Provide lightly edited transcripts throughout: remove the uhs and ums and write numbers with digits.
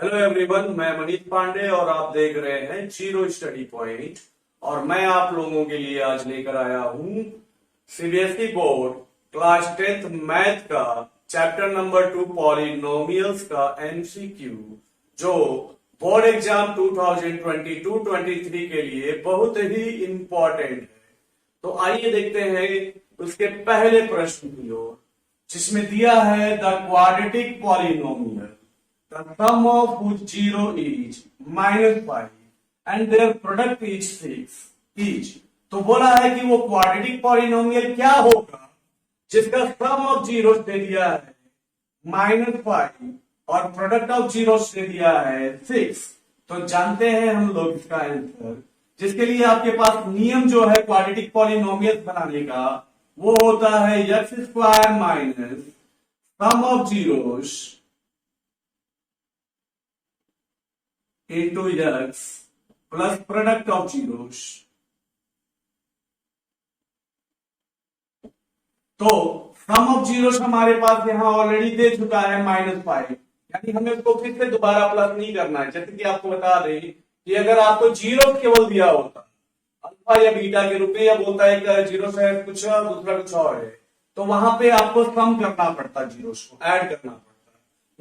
Hello everyone, मैं मनीष पांडे और आप देख रहे हैं जीरो स्टडी पॉइंट। और मैं आप लोगों के लिए आज लेकर आया हूं CBSE board class 10th math का चैप्टर नंबर 2 पॉलिनोमियल्स का एमसीक्यू, जो बोर्ड एग्जाम 2022-23 के लिए बहुत ही इंपॉर्टेंट है। तो आइए देखते हैं उसके पहले प्रश्न की ओर, जिसमें दिया है the quadratic polynomial the sum of whose zero is -5 and their product is 6 each। तो बोला है कि वो क्वाड्रेटिक पॉलिनोमियल क्या होगा जिसका सम ऑफ जीरो दे दिया है -5 और प्रोडक्ट ऑफ जीरो दे दिया है 6। तो जानते हैं हम लोग इसका आंसर, जिसके लिए आपके पास नियम जो है क्वाड्रेटिक पॉलिनोमियल बनाने का, वो होता है x² minus sum of zeros into x plus product of zeros। तो सम ऑफ जीरोस हमारे पास यहां ऑलरेडी दे चुका है -5, यानी हमें उसको फिर से दोबारा प्लस नहीं करना है। जैसे कि आपको बता दें कि अगर आपको जीरो केवल दिया होता अल्फा या बीटा के रूप में, या बोलता है कि जीरो से कुछ दूसरा कुछ और है, तो वहां पे आपको सम करना पड़ता, जीरोस को ऐड करना पड़ता।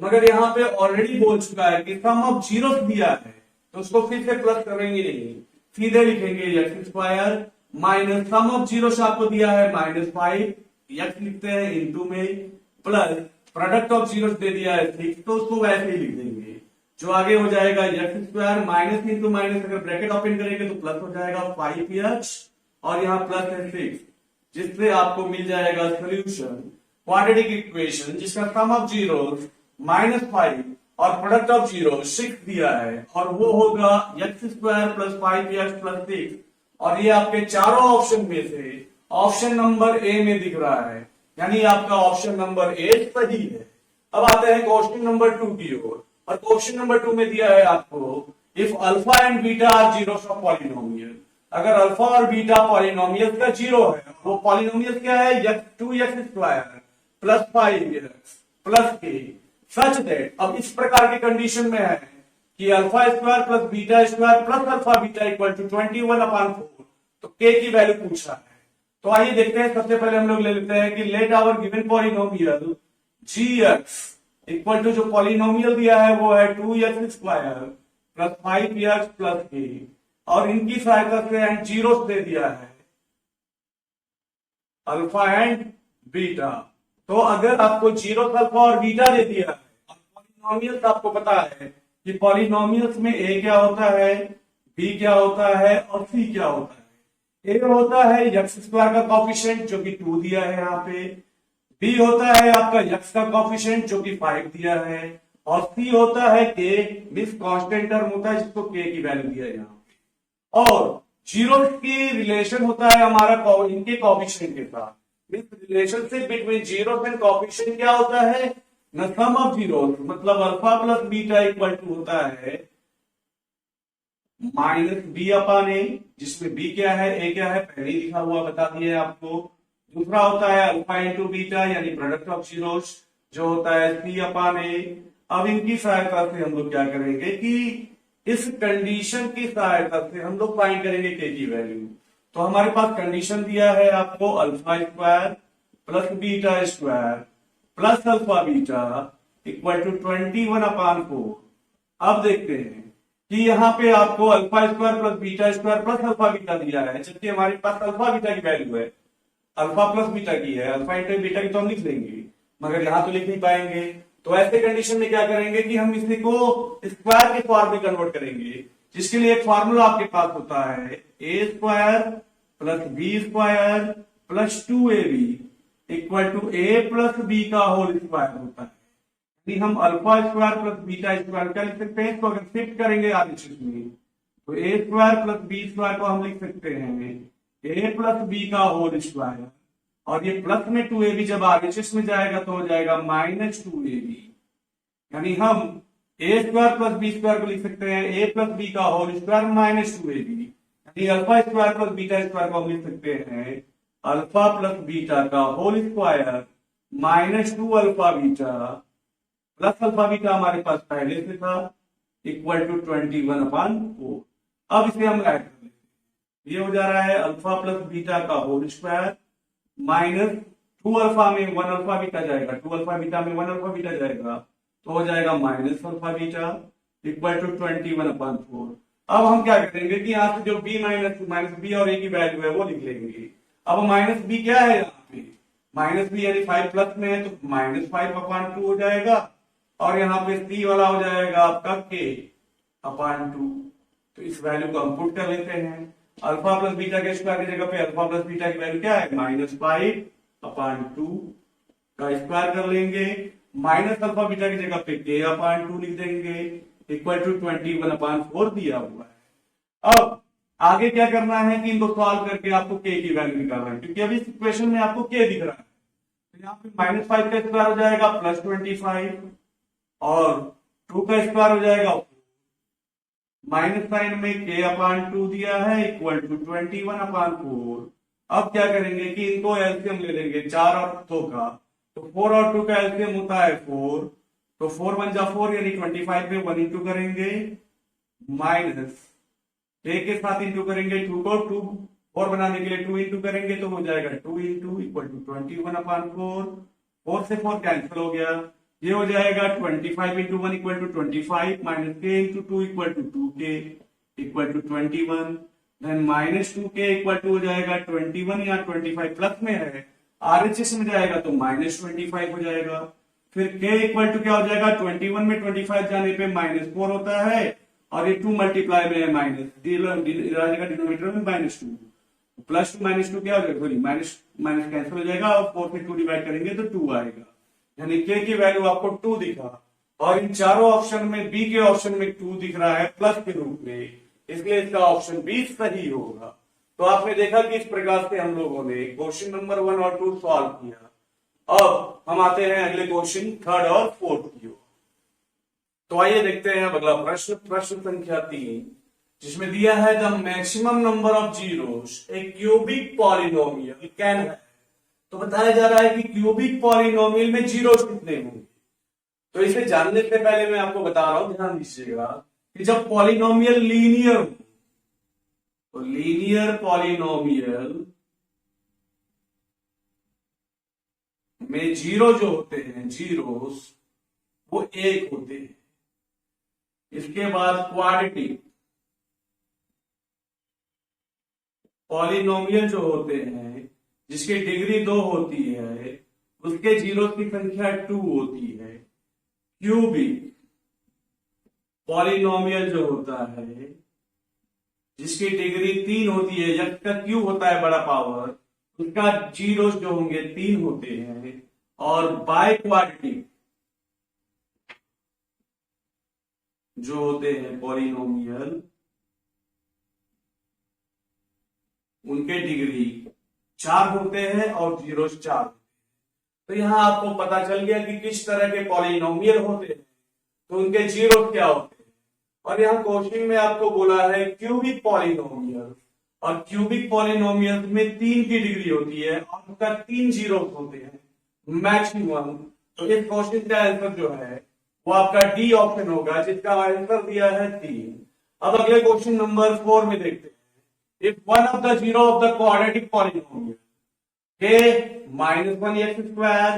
मगर यहाँ पे ऑलरेडी बोल चुका है कि सम ऑफ जीरो दिया है, तो उसको फिर से प्लस करेंगे नहीं, सीधे लिखेंगे x² minus sum of zero से आपको दिया है -5, x लिखते हैं इंटू में, प्लस प्रोडक्ट ऑफ जीरो दे दिया है 6, तो उसको वैसे ही लिख देंगे। जो आगे हो जाएगा x² माइनस इंटू माइनस, अगर ब्रैकेट ओपन करेंगे तो प्लस हो जाएगा 5x और यहाँ प्लस है 6, जिससे आपको मिल जाएगा सोल्यूशन क्वाड्रेटिक इक्वेशन जिसका सम ऑफ जीरो -5 और प्रोडक्ट ऑफ जीरो 6 दिया है, और वो होगा x² प्लस 5x प्लस 6। और ये आपके चारों ऑप्शन में से ऑप्शन नंबर ए में दिख रहा है, यानी आपका ऑप्शन नंबर ए सही है। अब आते हैं क्वेश्चन नंबर 2 की ओर, और क्वेश्चन नंबर 2 में दिया है आपको if alpha and beta are zeros of polynomial. अगर अल्फा और बीटा पॉलिनोमियल का जीरो है, वो पॉलिनोमियल क्या है, 2x² plus 5x plus k, such that, अब इस प्रकार के कंडीशन में है कि alpha square plus beta square plus alpha beta equal to 21/4, तो k की वैल्यू पूछा है। तो आइए देखते हैं, सबसे पहले हम लोग ले लेते हैं कि let our given polynomial gx equal to, जो पॉलिनोमियल दिया है वो है 2x² plus 5x plus k, और इनकी सहायता से एंड जीरो दे दिया है अल्फा एंड बीटा। तो अगर आपको जीरो अल्फा और बीटा दे दिया है और पॉलिनोमियल्स आपको पता है कि पॉलिनोमियल्स में ए क्या होता है, बी क्या होता है और सी क्या होता है। ए होता है x² का कॉफिशिएंट जो कि 2 दिया है यहाँ पे, बी होता है आपका x का कॉफिशिएंट जो कि 5 दिया है, और सी होता है k, मिस कांस्टेंट टर्म होता है जिसको k की वैल्यू दिया है यहाँ पे, और जीरो की रिलेशन होता है हमारा इनके कॉफिशिएंट के साथ। Relationship between zero and coefficient क्या होता है, न सम ऑफ जीरो, मतलब alpha plus beta equal to होता है -b/a, जिसमें b क्या है, a क्या है, पहले ही लिखा हुआ बता दिया आपको। दूसरा होता है अल्फा इंटू बीटा, यानी प्रोडक्ट ऑफ जीरोस, जो होता है c/a। अब इनकी सहायता से हम लोग क्या करेंगे कि इस कंडीशन की सहायता से हम लोग फाइंड करेंगे k की वैल्यू। तो हमारे पास कंडीशन दिया है आपको alpha plus beta plus alpha beta equal to 21/4। अब देखते हैं कि यहाँ पे आपको alpha plus beta plus alpha beta दिया है, जबकि हमारे पास अल्फा बीटा की वैल्यू है, अल्फा प्लस बीटा की है, अल्फा इंटू बीटा की तो हम लिख लेंगे, मगर यहां तो लिख नहीं पाएंगे। तो ऐसे कंडीशन में क्या करेंगे कि हम इसी को स्क्वायर के फॉर्म में कन्वर्ट करेंगे, जिसके लिए एक फॉर्मूला आपके पास होता है a² plus b² plus 2ab equal to a plus b का होल स्क्वायर होता है। यदि हम अल्फा² प्लस बीटा² क्या लिख सकते हैं, इसको अगर शिफ्ट करेंगे आगे चीज में, तो a² प्लस b² को हम लिख सकते हैं a प्लस b का होल स्क्वायर, और ये प्लस में 2ab जब आगे चीज में जाएगा तो हो जाएगा -2ab, यानी हम a² प्लस b² को लिख सकते हैं a प्लस b का होल स्क्वायर -2ab, यानी अल्फा² प्लस बीटा² को हम लिख सकते हैं अल्फा प्लस बीटा का whole square -2 alpha beta plus alpha beta हमारे पास पहले से था, इक्वल टू 21/4। अब इसे हम ऐड कर लेते, ये हो जा रहा है अल्फा प्लस बीटा का होल स्क्वायर माइनस 2 अल्फा में 1 अल्फा बीटा जाएगा, 2 अल्फा बीटा में 1 अल्फा बीटा जाएगा, तो हो जाएगा minus alpha beta equal to 21/4। अब हम क्या करेंगे कि यहाँ से जो b माइनस बी और a की वैल्यू है वो लिख लेंगे। अब माइनस बी क्या है, यहाँ पे माइनस बी यानी 5 प्लस में है तो -5/2 हो जाएगा, और यहाँ पे c वाला हो जाएगा आपका k/2। तो इस वैल्यू को हम पुट कर लेते हैं। अल्फा प्लस बीटा के स्क्वायर की जगह पे अल्फा प्लस बीटा की वैल्यू क्या है, -5/2 का स्क्वायर कर लेंगे, माइनस अल्फा बीटा की जगह पे k/2 लिख देंगे, इक्वल टू 21/4 दिया हुआ है। अब आगे क्या करना है कि इनको सॉल्व करके आपको k की वैल्यू निकालना है, क्योंकि अभी इस इक्वेशन में आपको k दिख रहा है। तो यहाँ पे -5 का स्क्वायर हो जाएगा +25 और 2 का स्क्वायर हो जाएगा, माइनस साइन में k/2 दिया है इक्वल टू 21/4। अब क्या करेंगे कि इनको एलसीएम ले लेंगे 4 और 2 का, तो 4 और 2 का एलसीएम होता है 4, तो 4 1 जा 4 यानी 25 में 1 इंटू करेंगे, माइनस k के साथ इंटू करेंगे 2 को, 2 4 बनाने के लिए 2 इंटू करेंगे तो हो जाएगा 2 इंटू इक्वल टू 21/4। 4 से 4 कैंसिल हो गया, ये हो जाएगा 25 into 1 equal to 25 minus k into 2 equal to 2k equal to 21, then minus 2k equal to हो जाएगा 21, या 25 प्लस में है आरएचएस में जाएगा तो -25 हो जाएगा। फिर k इक्वल टू क्या हो जाएगा, 21 में 25 जाने पे -4 होता है, और ये 2 मल्टीप्लाई में है माइनस, जाएगा डिनोमिनेटर में -2, प्लस टू -2 क्या हो जाएगा, सॉरी माइनस माइनस कैंसिल हो जाएगा, और 4 से 2 डिवाइड करेंगे तो 2 आएगा, यानी k की वैल्यू आपको 2 दिखा। और इन चारों ऑप्शन में b के ऑप्शन में 2 दिख रहा है प्लस के रूप में, इसलिए इसका ऑप्शन बी सही होगा। तो आपने देखा कि इस प्रकार से हम लोगों ने क्वेश्चन नंबर 1 और 2 सॉल्व किया। अब हम आते हैं अगले क्वेश्चन 3rd और 4th की ओर। तो आइए देखते हैं अगला प्रश्न, प्रश्न संख्या 3, जिसमें दिया है the maximum number of zeros A cubic polynomial can है। तो बताया जा रहा है कि क्यूबिक पॉलिनोमियल में जीरोस कितने होंगे। तो इसे जानने से पहले मैं आपको बता रहा हूं, ध्यान दीजिएगा कि जब पॉलिनोमियल लीनियर हो तो लीनियर पॉलिनोमियल में जीरो जो होते हैं, जीरोस वो 1 होते हैं। इसके बाद क्वाड्रेटिक पॉलिनोमियल जो होते हैं जिसकी डिग्री 2 होती है, उसके जीरो की संख्या 2 होती है। क्यूबिक पॉलिनोमियल जो होता है जिसकी डिग्री 3 होती है, यक्स का क्यूब होता है बड़ा पावर, उसका जीरोस जो होंगे 3 होते हैं। और बाय क्वाड्रेटिक जो होते हैं पॉलिनोमियल, उनके डिग्री 4 होते हैं और जीरोस 4 होते हैं। तो यहां आपको पता चल गया कि किस तरह के पॉलिनोमियल होते हैं, तो उनके जीरोस क्या होते हैं। और यहाँ क्वेश्चन में आपको बोला है क्यूबिक पॉलिनोमियल, और क्यूबिक पॉलिनोमियल में 3 की डिग्री होती है और उसका 3 जीरोस होते हैं मैक्सिमम। तो इस क्वेश्चन का आंसर जो है वो आपका डी ऑप्शन होगा, जिसका आंसर दिया है 3। अब अगले क्वेश्चन नंबर 4 में देखते हैं। If one of the zero of the quadratic polynomial k -1 x square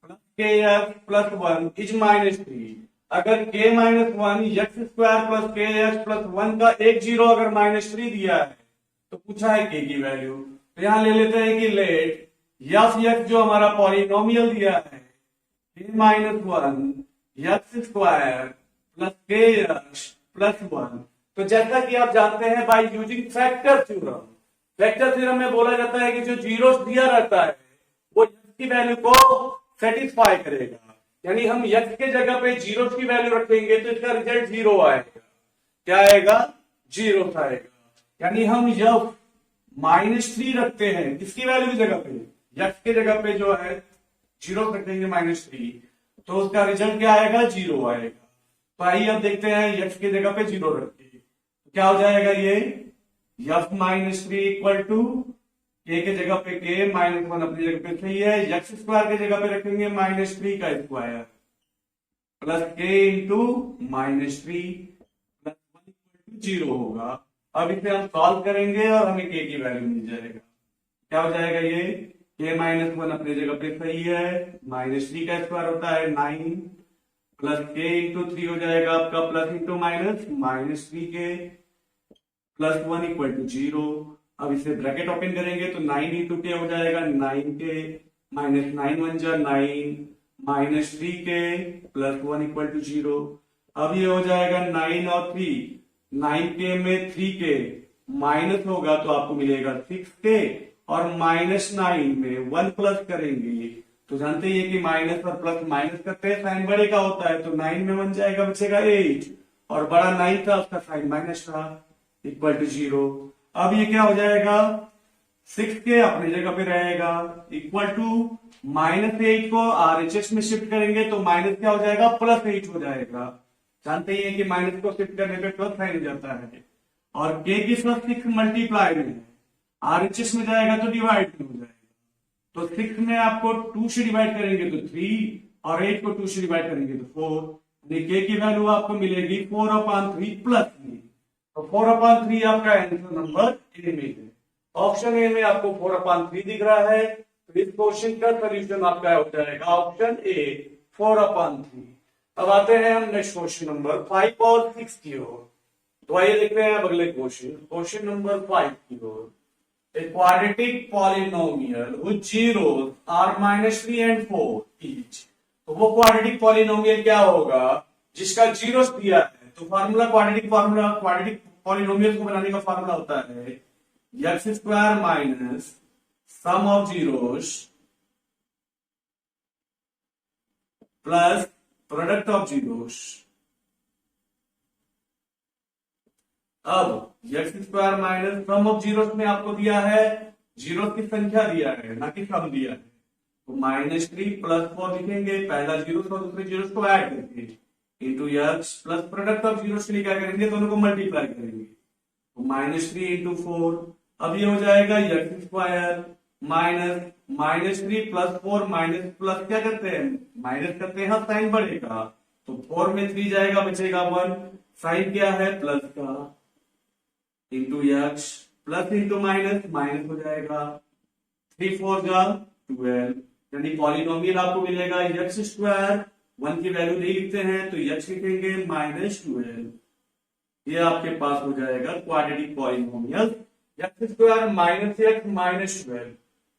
plus kf plus 1 is -3, अगर k -1 x square plus kx plus 1 का एक जीरो अगर -3 दिया है तो पूछा है k की वैल्यू। तो यहां ले लेते हैं कि लेट यफ x जो हमारा पॉलिनोमियल दिया है k -1 x square plus kx plus 1, तो जैसा कि आप जानते हैं by using factor theorem, factor theorem में बोला जाता है कि जो जीरोस दिया रहता है वो x की वैल्यू को सेटिस्फाई करेगा, यानी हम x के जगह पे जीरोस की वैल्यू रखेंगे तो इसका रिजल्ट 0 आएगा। क्या आएगा? 0 आएगा। यानी हम जब -3 रखते हैं किसकी वैल्यू की जगह पे, x के जगह पे जो है जीरो रखेंगे -3, तो उसका रिजल्ट क्या आएगा? 0 आएगा। तो आइए अब देखते हैं x की जगह पे 0 रखते हैं क्या हो जाएगा, ये f -3 इक्वल टू k के जगह पे k -1 अपनी जगह पे सही है, x स्क्वायर के जगह पे रखेंगे -3 का square plus k into -3 zero होगा। अब इसे हम सॉल्व करेंगे और हमें के की वैल्यू मिल जाएगा। क्या हो जाएगा ये के माइनस वन अपनी जगह पे सही है, माइनस थ्री का स्क्वायर होता है 9 प्लस के इंटू थ्री हो जाएगा आपका plus into minus minus three के plus one equal to zero. अब इसे ब्रैकेट ओपन करेंगे तो 9 इंटू के हो जाएगा 9 के माइनस 9 वन जा 9 माइनस थ्री के plus one equal to zero. अब ये हो जाएगा 9 और 3, 9 के में 3 के माइनस होगा तो आपको मिलेगा 6 के, और माइनस 9 में 1 प्लस करेंगे तो जानते ही है कि माइनस और प्लस माइनस करते हैं साइन बड़े का होता है, तो 9 में 1 जाएगा बचेगा 8, और बड़ा 9 था उसका साइन माइनस था इक्वल टू जीरो। अब ये क्या हो जाएगा 6 के अपनी जगह पे रहेगा इक्वल टू माइनस 8 को आरएचएस में शिफ्ट करेंगे तो माइनस क्या हो जाएगा प्लस 8 हो जाएगा। जानते ही है कि माइनस को शिफ्ट करने पे प्लस साइन हो जाता है, और के की साथ 6 मल्टीप्लाई में है, आरएचएस में जाएगा तो डिवाइड में हो जाएगा। तो 6 में आपको 2 से डिवाइड करेंगे तो 3, और 8 को 2 से डिवाइड करेंगे तो 4, यानी के की वैल्यू आपको मिलेगी 4/3 प्लस 3। तो 4/3 आपका आंसर नंबर ए में है। ऑप्शन ए में आपको 4/3 दिख रहा है, तो इस क्वेश्चन का सोल्यूशन आपका हो जाएगा ऑप्शन ए 4/3। अब आते हैं हम नेक्स्ट क्वेश्चन नंबर 5 और 6 की ओर। तो आइए देखते हैं अब अगले क्वेश्चन नंबर 5 की ओर। A quadratic polynomial whose zeros are -3 and 4 each। तो वो क्वाड्रेटिक पॉलिनोमियल क्या होगा जिसका जीरोस दिया है। तो क्वाड्रेटिक पॉलिनोमियल को बनाने का फार्मूला होता है x square minus sum of zeros plus product of zeros. अब x square minus sum of zeros में आपको दिया है जीरोस की संख्या दिया है ना कि सम दिया है, तो -3 प्लस 4 लिखेंगे, पहला जीरोस और दूसरे जीरोस को ऐड करके into x plus product of zeros के लिए क्या करेंगे दोनों को मल्टीप्लाई करेंगे, तो -3 इंटू 4। अब ये हो जाएगा x square minus -3 plus 4 minus plus क्या करते हैं माइनस करते हैं साइन बढ़ेगा, तो 4 में 3 जाएगा बचेगा 1, साइन क्या है प्लस का into x plus into minus minus हो जाएगा 3 4 जा 12, यानी पॉलिनोमियल आपको मिलेगा एक्स स्क्वायर 1 की वैल्यू नहीं लिखते हैं तो एक्स लिखेंगे -12। ये आपके पास हो जाएगा quadratic polynomial x square minus x -12,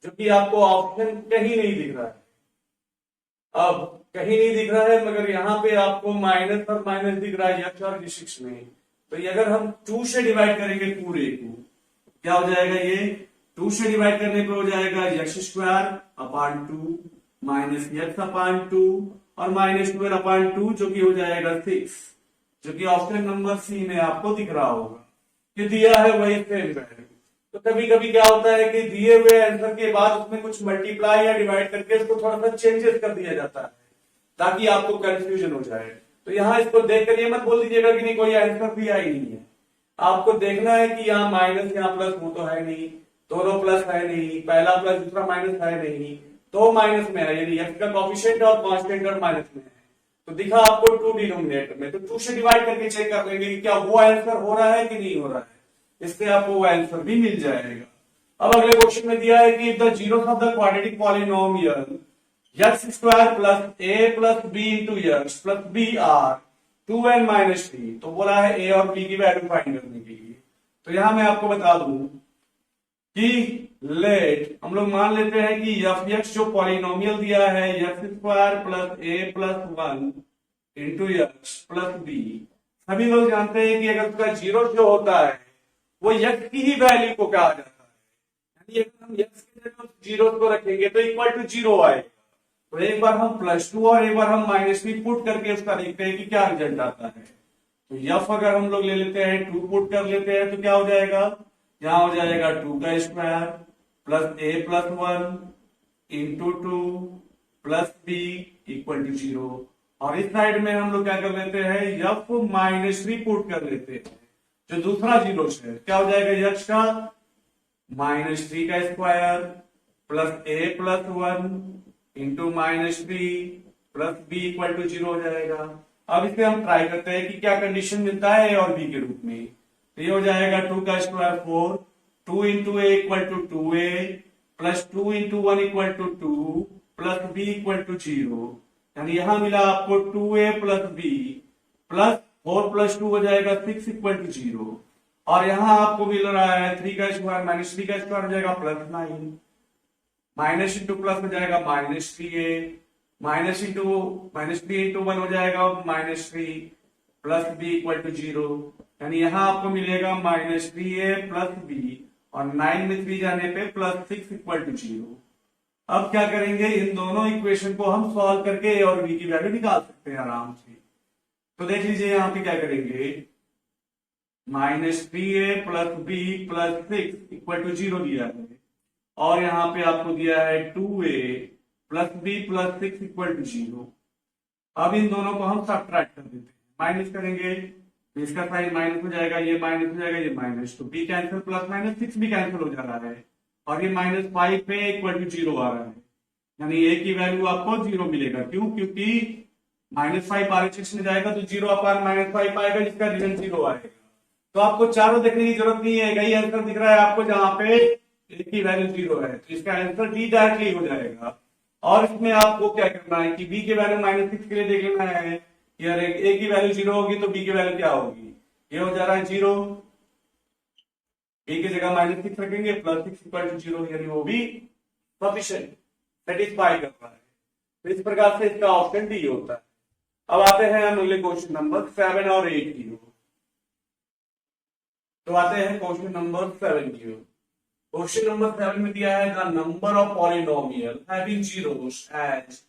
जो कि आपको ऑप्शन कहीं नहीं दिख रहा है। अब कहीं नहीं दिख रहा है मगर यहाँ पे आपको माइनस और माइनस दिख रहा है एक्स और D6 में, तो ये अगर हम 2 से डिवाइड करेंगे पूरे को क्या हो जाएगा, ये 2 से डिवाइड करने पे हो जाएगा x square upon 2 minus x upon 2 और -12/2 जो कि हो जाएगा 6, जो कि ऑप्शन नंबर सी में आपको दिख रहा होगा कि दिया है वही सेम वैल्यू। तो कभी कभी क्या होता है कि दिए हुए आंसर के बाद उसमें कुछ मल्टीप्लाई या डिवाइड करके उसको थोड़ा सा चेंजेस कर दिया जाता है ताकि आपको कंफ्यूजन हो जाए। तो यहाँ इसको देखकर ये मत बोल दीजिएगा कि नहीं कोई आंसर दिया ही नहीं है, आपको देखना है कि यहाँ माइनस यहाँ प्लस वो तो है नहीं, दोनों प्लस है नहीं, पहला प्लस दूसरा माइनस है नहीं, तो माइनस में है, यानी एक्स का कोफिशिएंट और कांस्टेंट और माइनस में है, तो दिखा आपको 2 डिनोमिनेटर में, तो 2 से डिवाइड करके चेक कर लेंगे कि क्या वो आंसर हो रहा है कि नहीं हो रहा है, इससे आपको वो आंसर भी मिल जाएगा। अब अगले क्वेश्चन में दिया है कि the zeros of the quadratic polynomial x square plus a plus b into x plus b are 2n -3, तो बोला है ए और बी की वैल्यू फाइंड करने के लिए। तो यहां मैं आपको बता दूं कि लेट हम लोग मान लेते हैं कि एफ एक्स जो पॉलिनोमियल दिया है x square plus a plus 1 into x plus b, सभी लोग जानते हैं कि अगर उसका जीरो जो होता है वो एक्स की ही वैल्यू को कहा जाता है, यानी अगर हम एक्स की जगह जीरो को रखेंगे तो इक्वल टू 0 आएगा। तो एक बार हम +2 और एक बार हम -3 पुट करके उसका देखते हैं कि क्या रिजल्ट आता है। तो एफ अगर हम लोग ले लेते हैं 2 पुट कर लेते हैं तो क्या हो जाएगा, यहाँ हो जाएगा 2 का square plus a plus 1 into 2 plus b equal to 0, और इस साइड में हम लोग क्या कर लेते हैं एफ -3 पुट कर लेते हैं, जो दूसरा जीरो है क्या हो जाएगा एक्स का -3 का square plus a plus 1 into -3 plus b equal to 0 हो जाएगा। अब इसे हम ट्राई करते हैं कि क्या कंडीशन मिलता है ए और बी के रूप में। तो ये हो जाएगा 2 का square 4, 2 into a equal to 2a plus 2 into 1 equal to 2 plus b equal to 0। यानी यहां मिला आपको 2a plus b plus 4 plus 2 हो जाएगा 6 इक्वल टू 0। और यहां आपको मिल रहा है 3 का स्क्वायर माइनस 3 का स्क्वायर हो जाएगा प्लस 9, माइनस इंटू प्लस हो जाएगा माइनस 3a, माइनस 3 इंटू 1 हो जाएगा minus 3 plus b equal to 0। यानी यहां आपको मिलेगा माइनस 3a प्लस बी और 9 में 3 जाने पे प्लस 6 इक्वल टू 0। अब क्या करेंगे, इन दोनों इक्वेशन को हम सॉल्व करके ए और बी की वैल्यू निकाल सकते हैं आराम से। तो देख लीजिए यहां पे क्या करेंगे, -3a plus b plus 6 equal to 0 दिया है और यहां पे आपको दिया है 2a plus b plus 6 equal to 0। अब इन दोनों को हम सब्ट्रैक्ट कर देते हैं, माइनस करेंगे तो इसका साइन माइनस हो जाएगा, ये माइनस हो जाएगा, ये माइनस, तो बी कैंसिल प्लस माइनस 6 भी कैंसिल हो जा रहा है और ये -5 पे इक्वल टू 0 आ रहा है। यानी ए की वैल्यू आपको 0 मिलेगा। क्यों? क्योंकि -5 RHS में जाएगा तो 0 अपान -5 आएगा जिसका रिजल्ट 0 आएगा। तो आपको चारों देखने की जरूरत नहीं है, यही आंसर दिख रहा है आपको जहां पे ए की वैल्यू 0 है, तो इसका आंसर डी डायरेक्टली हो जाएगा। और इसमें आपको क्या करना है कि बी की वैल्यू -6 के लिए देख लेना है, यार ए की वैल्यू 0 होगी तो बी की वैल्यू क्या होगी, ये हो जा रहा है 0, बी की जगह -6 रखेंगे प्लस 6 इक्वल टू 0, यानी वो भी सफिशिएंट सेटिस्फाई कर रहा है। तो इस प्रकार से इसका ऑप्शन डी होता है। अब आते हैं हम अगले क्वेश्चन नंबर 7 और 8 की ओर। तो आते हैं क्वेश्चन नंबर 7 की ओर। क्वेश्चन नंबर 7 में दिया है the number of polynomial having zeros as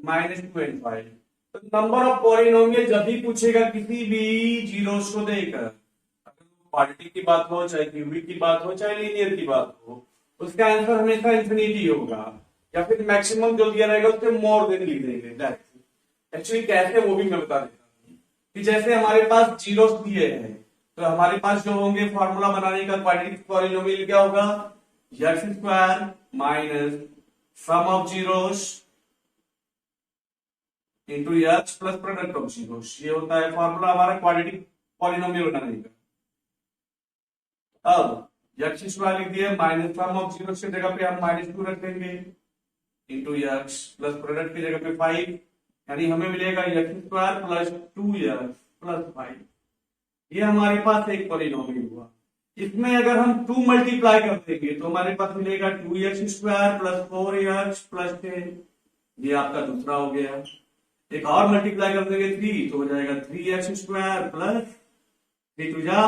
-25। तो नंबर ऑफ पॉलिनोमियल जब भी पूछेगा किसी भी जीरोस को देकर, क्वाड्रेटिक की बात हो चाहे क्यूबिक की बात हो चाहे लीनियर की बात हो, उसका आंसर हमेशा इंफिनिटी होगा या फिर मैक्सिमम जो दिया रहेगा उससे मोर देन लिख देंगे डायरेक्टली। एक्चुअली कैसे वो भी मैं बता देता हूँ कि जैसे हमारे पास जीरोस दिए हैं तो हमारे पास जो होंगे फॉर्मूला बनाने का क्वाड्रेटिक पॉलिनोमियल क्या होगा, x square minus sum of zeros into x plus product of zeros, ये होता है फॉर्मूला हमारा क्वाड्रेटिक पॉलिनोमियल बनाने का। अब एक्स स्क्वायर लिख दिया माइनस सम ऑफ जीरोस की जगह पे हम -2 रख देंगे इंटू एक्स प्लस प्रोडक्ट की जगह पे 5, यानी हमें मिलेगा x square plus 2x plus 5। ये हमारे पास एक पॉलिनोमियल हुआ। इसमें अगर हम 2 मल्टीप्लाई कर देंगे तो हमारे पास मिलेगा 2x square plus 4x plus 10, ये आपका दूसरा हो गया। एक और मल्टीप्लाई कर देंगे 3 तो हो जाएगा 3x स्क्वायर प्लस 3 टू जा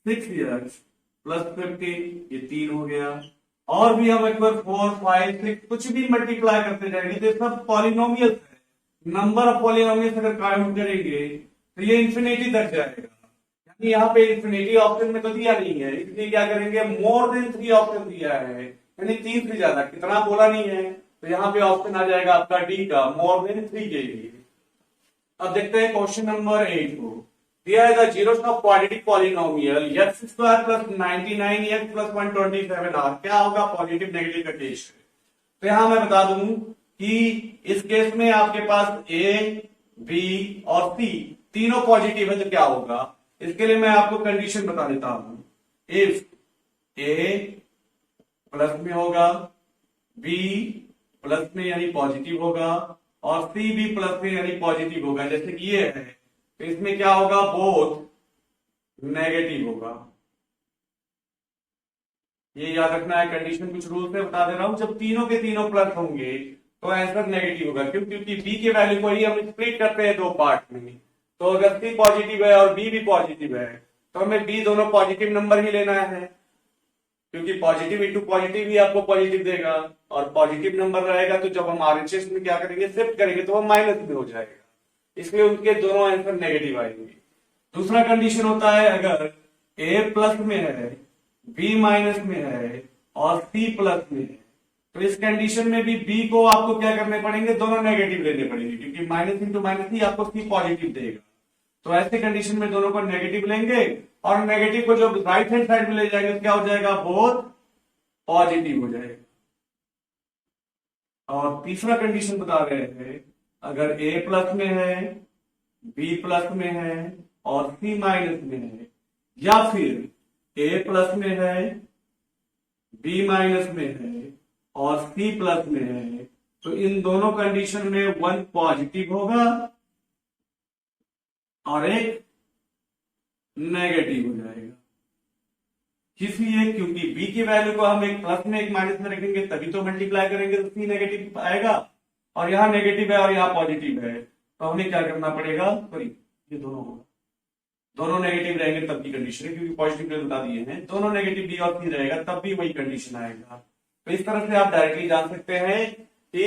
6x प्लस 15, ये 3 हो गया। और भी हम एक बार 4 5 6 कुछ भी मल्टीप्लाई करते जाएंगे तो ये सब पॉलिनोमियल है। नंबर ऑफ पॉलिनोमियल अगर काउंट करेंगे तो ये इंफिनिटी तक जाएगा। यानी यहाँ पे इंफिनिटी ऑप्शन में तो दिया नहीं है, इसलिए क्या करेंगे, मोर देन 3 ऑप्शन दिया है, यानी 3 से ज्यादा कितना बोला नहीं है, तो यहाँ पे ऑप्शन आ जाएगा आपका डी का मोर देन 3 के लिए। अब देखते हैं क्वेश्चन नंबर 8 को। दिया है the zeros of quadratic polynomial x square plus 99x plus 127r, क्या होगा पॉजिटिव नेगेटिव का केस। तो यहां मैं बता दूं कि इस केस में आपके पास ए बी और सी तीनों पॉजिटिव है तो क्या होगा, इसके लिए मैं आपको कंडीशन बता देता हूं। इफ ए प्लस में होगा, बी प्लस में यानी पॉजिटिव होगा और सी भी प्लस में यानी पॉजिटिव होगा, जैसे कि ये है तो इसमें क्या होगा, बोथ नेगेटिव होगा। ये याद रखना है, कंडीशन कुछ रूल से बता दे रहा हूं। जब तीनों के तीनों प्लस होंगे तो आंसर नेगेटिव होगा। क्यों? क्योंकि बी के वैल्यू को ही हम स्प्लिट करते हैं 2 पार्ट में, तो अगर सी पॉजिटिव है और बी भी पॉजिटिव है तो हमें बी दोनों पॉजिटिव नंबर ही लेना है, क्योंकि पॉजिटिव इंटू पॉजिटिव ही आपको पॉजिटिव देगा और पॉजिटिव नंबर रहेगा तो जब हम आरएचएस में क्या करेंगे, शिफ्ट करेंगे तो वो माइनस में हो जाएगा, इसलिए उनके दोनों आंसर नेगेटिव आएंगे। दूसरा कंडीशन होता है अगर ए प्लस में है, बी माइनस में है और सी प्लस में है, तो इस कंडीशन में भी बी को आपको क्या करने पड़ेंगे, दोनों नेगेटिव लेने पड़ेंगे, क्योंकि माइनस इंटू माइनस ही आपको सी पॉजिटिव देगा। तो ऐसे कंडीशन में दोनों को नेगेटिव लेंगे और नेगेटिव को जो राइट हैंड साइड में ले जाएंगे तो क्या हो जाएगा, बोथ पॉजिटिव हो जाएगा। और तीसरा कंडीशन बता रहे हैं अगर ए प्लस में है, बी प्लस में है और सी माइनस में है, या फिर ए प्लस में है, बी माइनस में है और सी प्लस में है, तो इन दोनों कंडीशन में वन पॉजिटिव होगा और एक नेगेटिव हो जाएगा। इसलिए क्योंकि बी की वैल्यू को हम एक प्लस में एक माइनस में रखेंगे तभी तो मल्टीप्लाई करेंगे तो सी नेगेटिव आएगा, और यहाँ नेगेटिव है और यहाँ पॉजिटिव है, तो हमें क्या करना पड़ेगा, सॉरी ये दोनों होगा, दोनों नेगेटिव रहेंगे तब की कंडीशन है, क्योंकि पॉजिटिव में बता दिए हैं, दोनों नेगेटिव बी और सी रहेगा तब भी वही कंडीशन आएगा। तो इस तरह से आप डायरेक्टली जान सकते हैं कि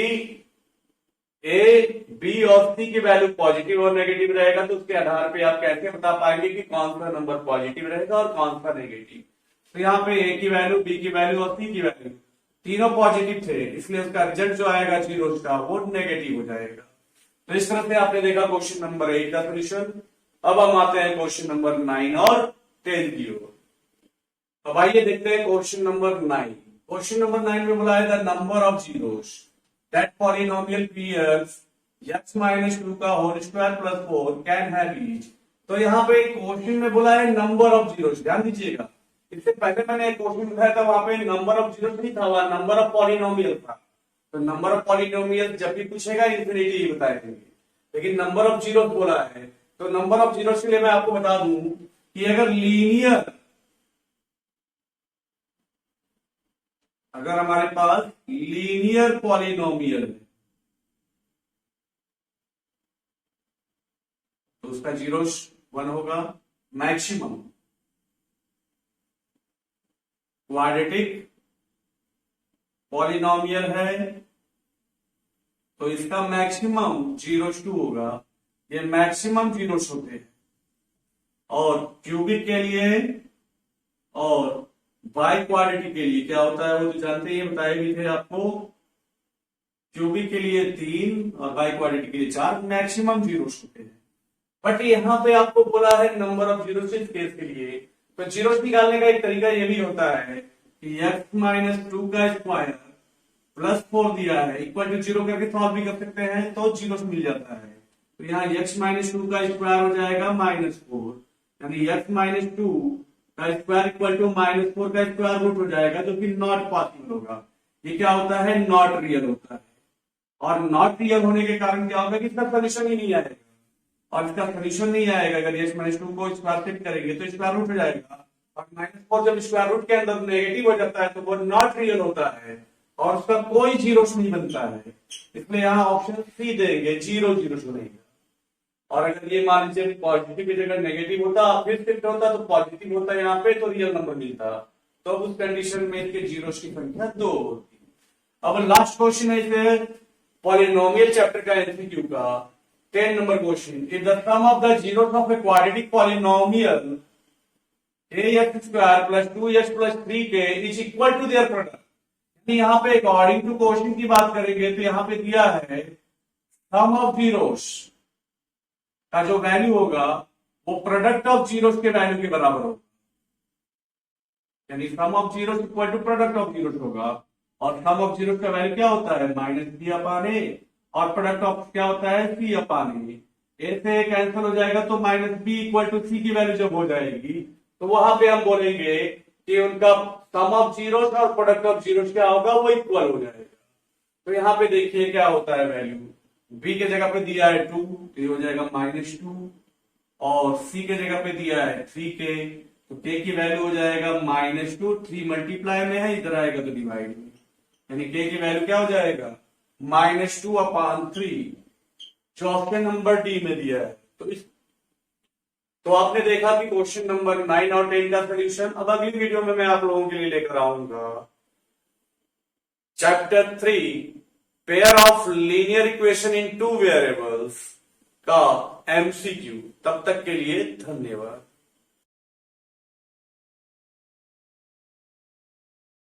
ए बी और सी की वैल्यू पॉजिटिव और नेगेटिव रहेगा, तो उसके आधार पे आप कैसे बता पाएंगे कि कौन सा नंबर पॉजिटिव रहेगा और कौन सा नेगेटिव। तो यहाँ पे ए की वैल्यू, बी की वैल्यू और सी की वैल्यू तीनों पॉजिटिव थे, इसलिए उसका रिजल्ट जो आएगा जीरो का वो नेगेटिव हो जाएगा। तो इस तरह से आपने देखा क्वेश्चन नंबर 8 का सोल्यूशन। अब हम आते हैं क्वेश्चन नंबर 9 और 10 की ओर। अब आइए देखते हैं क्वेश्चन नंबर 9। क्वेश्चन नंबर 9 में बोला है the number of zeros that polynomial pairs x minus 2 का whole square plus 4 can have each. तो यहाँ पे क्वेश्चन में बोला है नंबर ऑफ जीरोस, ध्यान दीजिएगा, इससे पहले मैंने एक क्वेश्चन उठाया था, वहां पे नंबर ऑफ जीरोस नहीं था, वहां नंबर ऑफ पॉलिनोमियल था। तो नंबर ऑफ पॉलिनोमियल जब भी पूछेगा इन्फिनिटी ही बताएंगे, लेकिन नंबर ऑफ जीरोस बोला है तो नंबर ऑफ जीरोस के लिए मैं आपको बता दूं कि अगर हमारे पास लीनियर पॉलिनोमियल है तो उसका जीरोस 1 होगा। मैक्सिमम क्वाड्रेटिक पॉलिनोमियल है तो इसका मैक्सिमम 0 होगा, ये मैक्सिमम जीरोस होते हैं। और क्यूबिक के लिए और बाई क्वाड्रेटिक के लिए क्या होता है वो तो जानते ही, बताए भी थे आपको, क्यूबिक के लिए 3 और बाई क्वाड्रेटिक के लिए 4, मैक्सिमम जीरोस होते हैं। बट यहाँ पे आपको बोला है नंबर ऑफ जीरोस इस केस के लिए, तो जीरोस निकालने का एक तरीका ये भी होता है कि x माइनस 2 का स्क्वायर प्लस 4 दिया है इक्वल टू 0 करके सॉल्व भी कर सकते हैं तो जीरोस मिल जाता है। तो यहाँ x माइनस 2 का स्क्वायर हो जाएगा -4, यानी x माइनस 2 का स्क्वायर इक्वल टू -4 का स्क्वायर रूट हो जाएगा, जो कि नॉट पॉसिबल होगा। ये क्या होता है, नॉट रियल होता है, और नॉट रियल होने के कारण क्या होगा कि इसका सोल्यूशन ही नहीं आएगा, और इसका सोल्यूशन नहीं आएगा अगर x माइनस 2 को स्क्वायर शिफ्ट करेंगे तो स्क्वायर रूट हो जाएगा, और -4 जब स्क्वायर रूट के अंदर नेगेटिव हो जाता है तो वो नॉट रियल होता है और उसका कोई जीरोस नहीं बनता है। इसलिए यहाँ ऑप्शन सी देंगे, 0 जीरोस बनेगा। और अगर ये मान लीजिए पॉजिटिव की जगह नेगेटिव होता, फिर शिफ्ट होता तो पॉजिटिव होता यहाँ पे तो रियल नंबर मिलता, तो उस कंडीशन में इसके जीरोस की संख्या 2 होती। अब लास्ट क्वेश्चन है इसे पॉलिनोमियल चैप्टर का एमसीक्यू का 10 number question. If the sum of the zeros of a quadratic polynomial ax square plus 2x plus 3k is equal to their product. यहाँ पे अकॉर्डिंग टू क्वेश्चन की बात करेंगे तो यहाँ पे दिया है सम ऑफ जीरोस का जो वैल्यू होगा वो प्रोडक्ट ऑफ जीरोस के वैल्यू के बराबर होगा, यानी sum of zeros equal to product of zeros होगा। और सम ऑफ जीरोस का वैल्यू क्या होता है, -b/a, और प्रोडक्ट ऑफ क्या होता है, c/a। ए से कैंसिल हो जाएगा तो -b इक्वल टू c की वैल्यू जब हो जाएगी तो वहां पे हम बोलेंगे कि उनका सम ऑफ जीरोस और प्रोडक्ट ऑफ जीरोस क्या होगा, वो इक्वल हो जाएगा। तो यहाँ पे देखिए क्या होता है, वैल्यू b के जगह पे दिया है 2 तो ये हो जाएगा -2, और c के जगह पे दिया है 3k तो k की वैल्यू हो जाएगा -2, 3 मल्टीप्लाई में है, इधर आएगा तो डिवाइड में, यानी k की वैल्यू क्या हो जाएगा -2/3। चौथे नंबर डी में दिया है। तो आपने देखा कि क्वेश्चन नंबर 9 और 10 का सोल्यूशन। अब अगली वीडियो में मैं आप लोगों के लिए लेकर आऊंगा chapter 3 pair of linear equation in 2 variables का एमसीक्यू। तब तक के लिए धन्यवाद।